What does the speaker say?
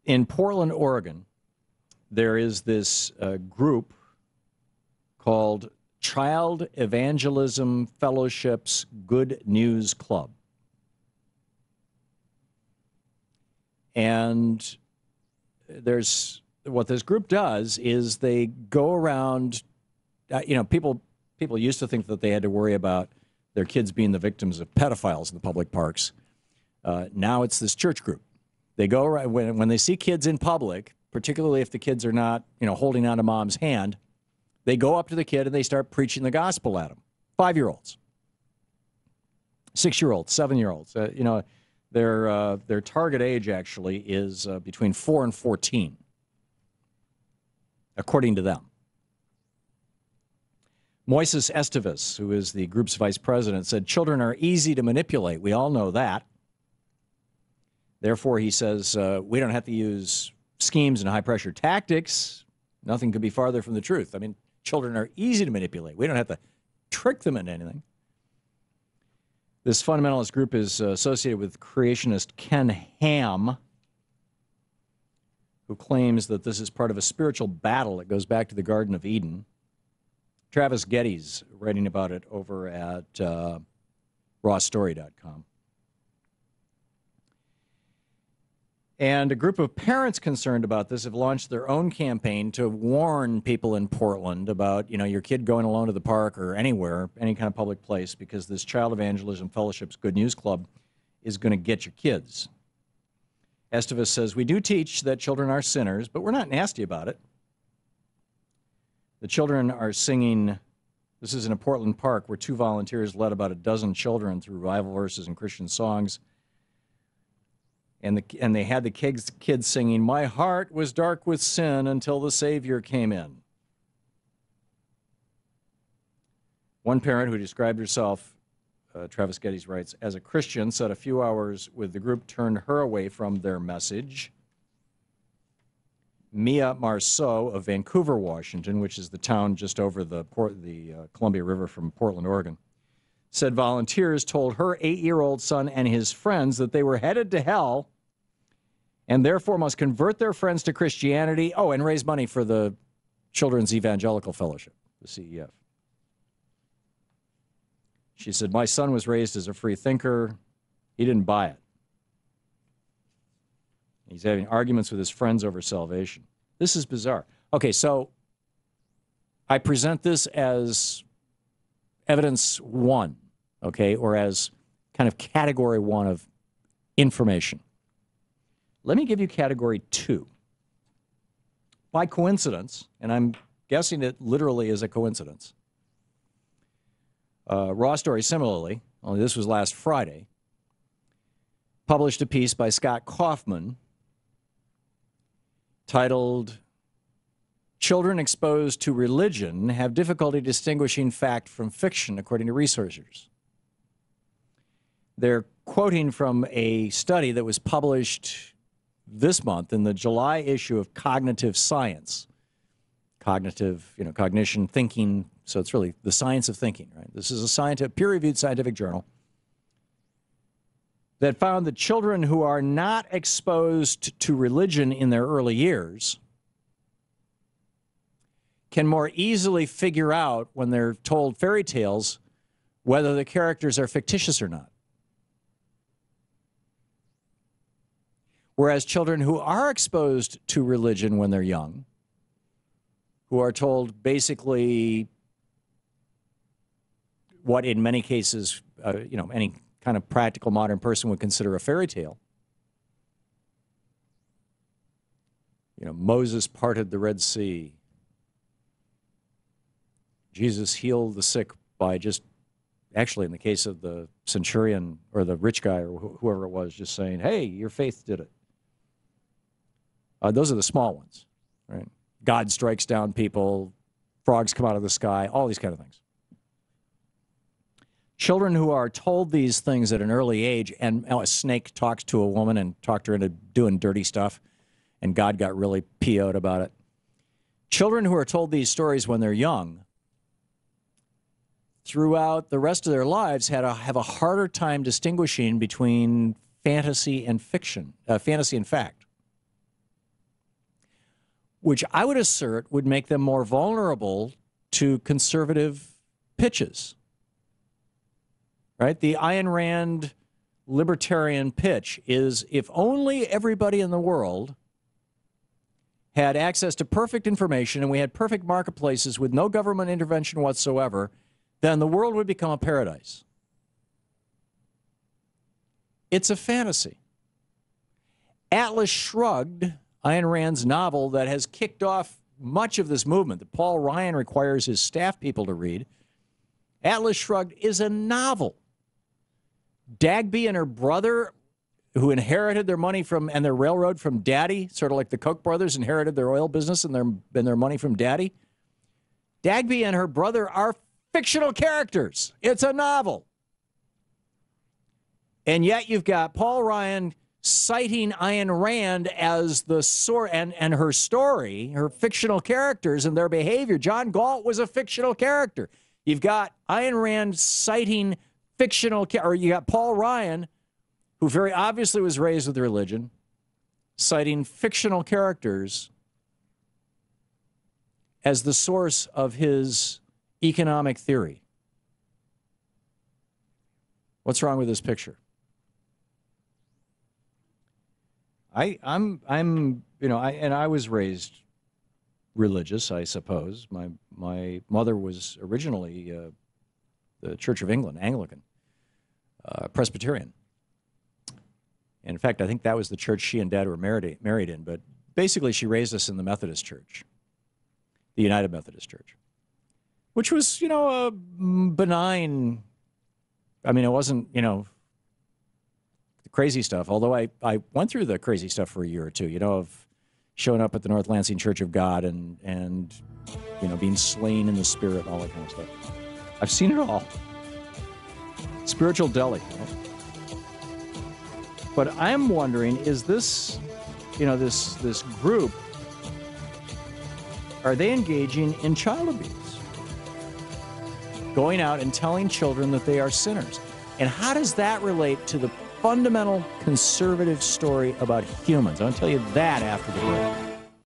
In Portland, Oregon, there is this group called Child Evangelism Fellowship's Good News Club. And what this group does is they go around, people used to think that they had to worry about their kids being the victims of pedophiles in the public parks. Now it's this church group. They go around, when they see kids in public, particularly if the kids are not, holding on to mom's hand, they go up to the kid and they start preaching the gospel at them. 5-year-olds, 6-year-olds, 7-year-olds. Their target age actually is between 4 and 14, according to them. Moises Esteves, who is the group's vice president, said children are easy to manipulate. We all know that. Therefore, he says, we don't have to use schemes and high-pressure tactics. Nothing could be farther from the truth. I mean, children are easy to manipulate. We don't have to trick them into anything. This fundamentalist group is associated with creationist Ken Ham, who claims that this is part of a spiritual battle that goes back to the Garden of Eden. Travis Getty's writing about it over at rawstory.com. And a group of parents concerned about this have launched their own campaign to warn people in Portland about, your kid going alone to the park or anywhere, any kind of public place, because this Child Evangelism Fellowship's Good News Club is going to get your kids. Esteves says, we do teach that children are sinners, but we're not nasty about it. The children are singing, this is in a Portland park where 2 volunteers led about a dozen children through Bible verses and Christian songs. And they had the kids singing, my heart was dark with sin until the Savior came in. One parent who described herself, Travis Getty writes, as a Christian, said a few hours with the group turned her away from their message. Mia Marceau of Vancouver, Washington, which is the town just over the Columbia River from Portland, Oregon, said volunteers told her 8-year-old son and his friends that they were headed to hell and therefore must convert their friends to Christianity, and raise money for the Children's Evangelical Fellowship, the CEF. She said, my son was raised as a free thinker. He didn't buy it. He's having arguments with his friends over salvation. This is bizarre. Okay, so I present this as evidence 1, okay, or as kind of category 1 of information. Let me give you category 2. By coincidence, and I'm guessing it literally is a coincidence, Raw Story similarly, only this was last Friday, published a piece by Scott Kaufman titled, Children Exposed to Religion Have Difficulty Distinguishing Fact from Fiction, according to researchers. They're quoting from a study that was published this month in the July issue of Cognitive Science. Cognition, thinking, so it's really the science of thinking, right? This is a peer-reviewed scientific journal that found that children who are not exposed to religion in their early years can more easily figure out when they're told fairy tales whether the characters are fictitious or not. Whereas children who are exposed to religion when they're young, who are told basically what in many cases, any kind of practical modern person would consider a fairy tale. Moses parted the Red Sea. Jesus healed the sick by just, actually in the case of the centurion or the rich guy or whoever it was, just saying, hey, your faith did it. Those are the small ones, right? God strikes down people, frogs come out of the sky, all these kind of things. Children who are told these things at an early age, and a snake talks to a woman and talked her into doing dirty stuff, and God got really PO'd about it. Children who are told these stories when they're young, throughout the rest of their lives, have a harder time distinguishing between fantasy and fiction, fantasy and fact. which I would assert would make them more vulnerable to conservative pitches. Right? The Ayn Rand libertarian pitch is, if only everybody in the world had access to perfect information and we had perfect marketplaces with no government intervention whatsoever, then the world would become a paradise. It's a fantasy. Atlas Shrugged, Ayn Rand's novel that has kicked off much of this movement that Paul Ryan requires his staff people to read, Atlas Shrugged is a novel. Dagby and her brother, who inherited their money from and their railroad from Daddy, sort of like the Koch brothers inherited their oil business and their money from Daddy. Dagby and her brother are fictional characters. It's a novel. And yet you've got Paul Ryan citing Ayn Rand as the source and her story, her fictional characters and their behavior. John Galt was a fictional character. You've got Ayn Rand citing fictional, or you got Paul Ryan, who very obviously was raised with religion, citing fictional characters as the source of his economic theory. What's wrong with this picture? I'm I was raised religious, I suppose. My mother was originally the Church of England, Anglican, Presbyterian. In fact, I think that was the church she and Dad were married in. But basically, she raised us in the Methodist Church, the United Methodist Church, which was, a benign. I mean, it wasn't, the crazy stuff. Although I went through the crazy stuff for a year or two, of showing up at the North Lansing Church of God and being slain in the Spirit and all that kind of stuff. I've seen it all. Spiritual deli. But I'm wondering, is this, this group, are they engaging in child abuse? Going out and telling children that they are sinners. And how does that relate to the fundamental conservative story about humans? I'll tell you that after the break.